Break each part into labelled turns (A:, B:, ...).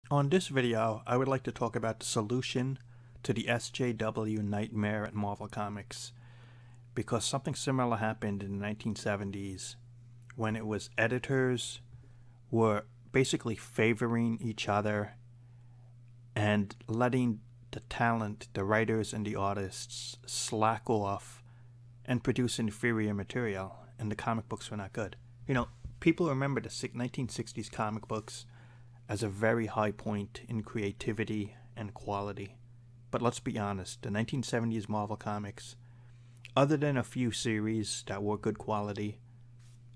A: On this video, I would like to talk about the solution to the SJW nightmare at Marvel Comics, because something similar happened in the 1970s when it was editors were basically favoring each other and letting the talent, the writers and the artists, slack off and produce inferior material, and the comic books were not good. You know, people remember the 1960s comic books as a very high point in creativity and quality. But let's be honest, the 1970s Marvel Comics, other than a few series that were good quality,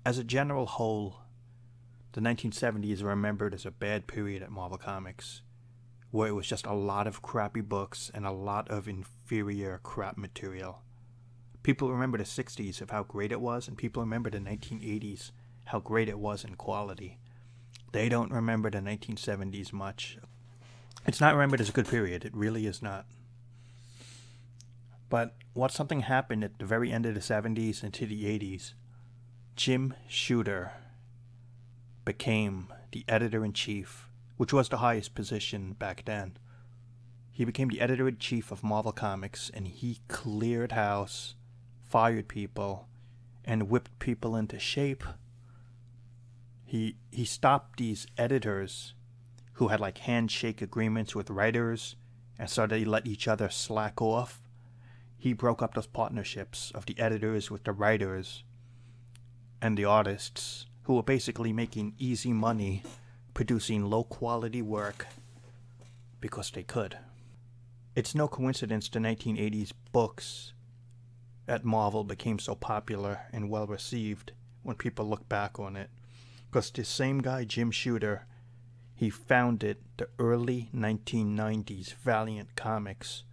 A: as a general whole, the 1970s are remembered as a bad period at Marvel Comics, where it was just a lot of crappy books and a lot of inferior crap material. People remember the 60s of how great it was, and people remember the 1980s, how great it was in quality. They don't remember the 1970s much. It's not remembered as a good period. It really is not. But what something happened at the very end of the 70s into the 80s, Jim Shooter became the editor-in-chief, which was the highest position back then. He became the editor-in-chief of Marvel Comics, and he cleared house, fired people, and whipped people into shape. He stopped these editors who had like handshake agreements with writers, and so they let each other slack off. He broke up those partnerships of the editors with the writers and the artists, who were basically making easy money producing low quality work because they could. It's no coincidence the 1980s books at Marvel became so popular and well received when people look back on it. Because the same guy, Jim Shooter, he founded the early 1990s Valiant Comics,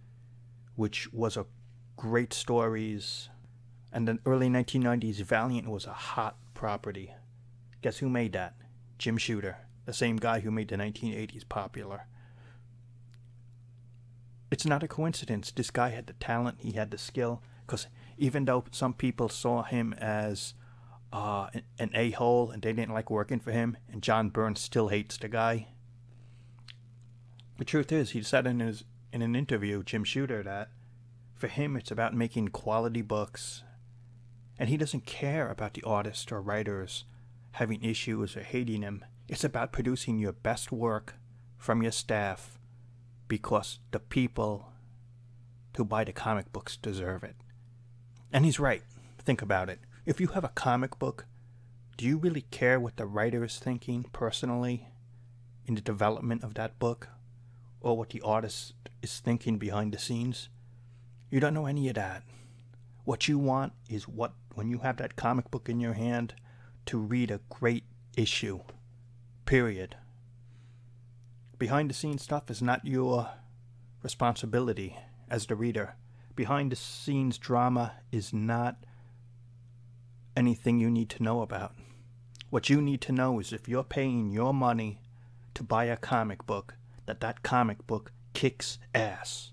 A: which was a great stories. And the early 1990s Valiant was a hot property. Guess who made that? Jim Shooter, the same guy who made the 1980s popular. It's not a coincidence. This guy had the talent, he had the skill, because even though some people saw him as an a-hole and they didn't like working for him, and John Byrne still hates the guy, the truth is, he said in an interview, Jim Shooter, that for him it's about making quality books, and he doesn't care about the artists or writers having issues or hating him. It's about producing your best work from your staff because the people who buy the comic books deserve it. And he's right. Think about it. If you have a comic book, do you really care what the writer is thinking personally in the development of that book, or what the artist is thinking behind the scenes? You don't know any of that. What you want is, when you have that comic book in your hand, to read a great issue. Period. Behind the scenes stuff is not your responsibility as the reader. Behind the scenes drama is not anything you need to know about. What you need to know is if you're paying your money to buy a comic book, that comic book kicks ass.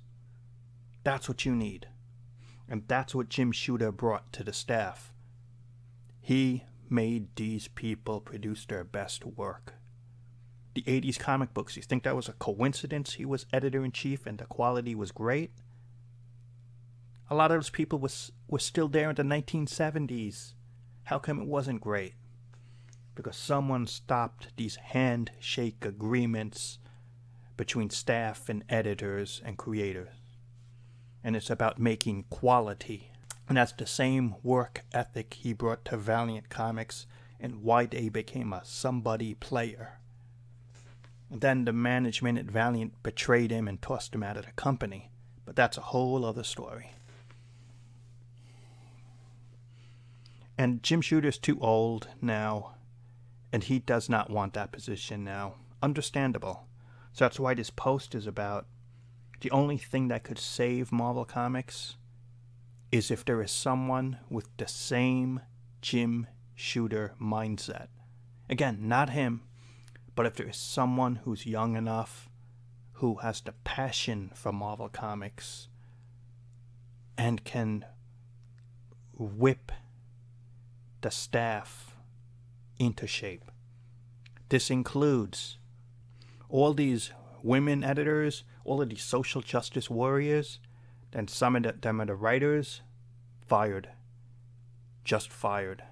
A: That's what you need. And that's what Jim Shooter brought to the staff. He made these people produce their best work. The 80s comic books, you think that was a coincidence he was editor-in-chief and the quality was great? A lot of those people were still there in the 1970s. How come it wasn't great? Because someone stopped these handshake agreements between staff and editors and creators. And it's about making quality. And that's the same work ethic he brought to Valiant Comics and why they became a somebody player. And then the management at Valiant betrayed him and tossed him out of the company. But that's a whole other story. And Jim Shooter's too old now, and he does not want that position now. Understandable. So that's why this post is about the only thing that could save Marvel Comics is if there is someone with the same Jim Shooter mindset. Again, not him, but if there is someone who's young enough, who has the passion for Marvel Comics, and can whip the staff into shape. This includes all these women editors, all of these social justice warriors, then some of them are the writers, fired. Just fired.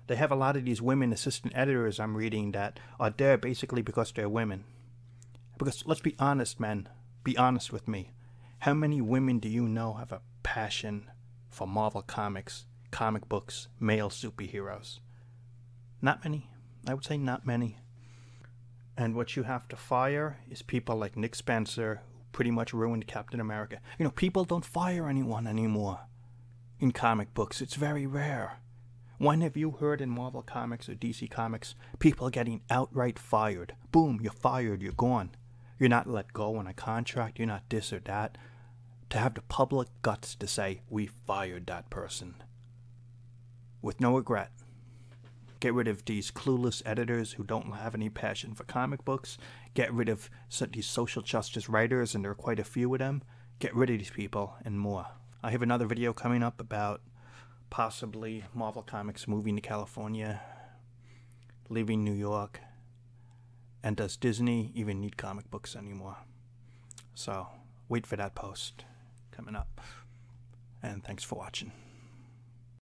A: They have a lot of these women assistant editors I'm reading that are there basically because they're women. Because let's be honest, men. Be honest with me. How many women do you know have a passion for Marvel Comics, comic books, male superheroes? Not many. I would say not many. And what you have to fire is people like Nick Spencer, who pretty much ruined Captain America. You know, people don't fire anyone anymore in comic books. It's very rare. When have you heard in Marvel Comics or DC Comics people getting outright fired? Boom, you're fired, you're gone. You're not let go on a contract, you're not this or that. To have the public guts to say, we fired that person. With no regret. Get rid of these clueless editors who don't have any passion for comic books. Get rid of these social justice writers, and there are quite a few of them. Get rid of these people and more. I have another video coming up about possibly Marvel Comics moving to California, leaving New York, and does Disney even need comic books anymore? So, wait for that post coming up. And thanks for watching.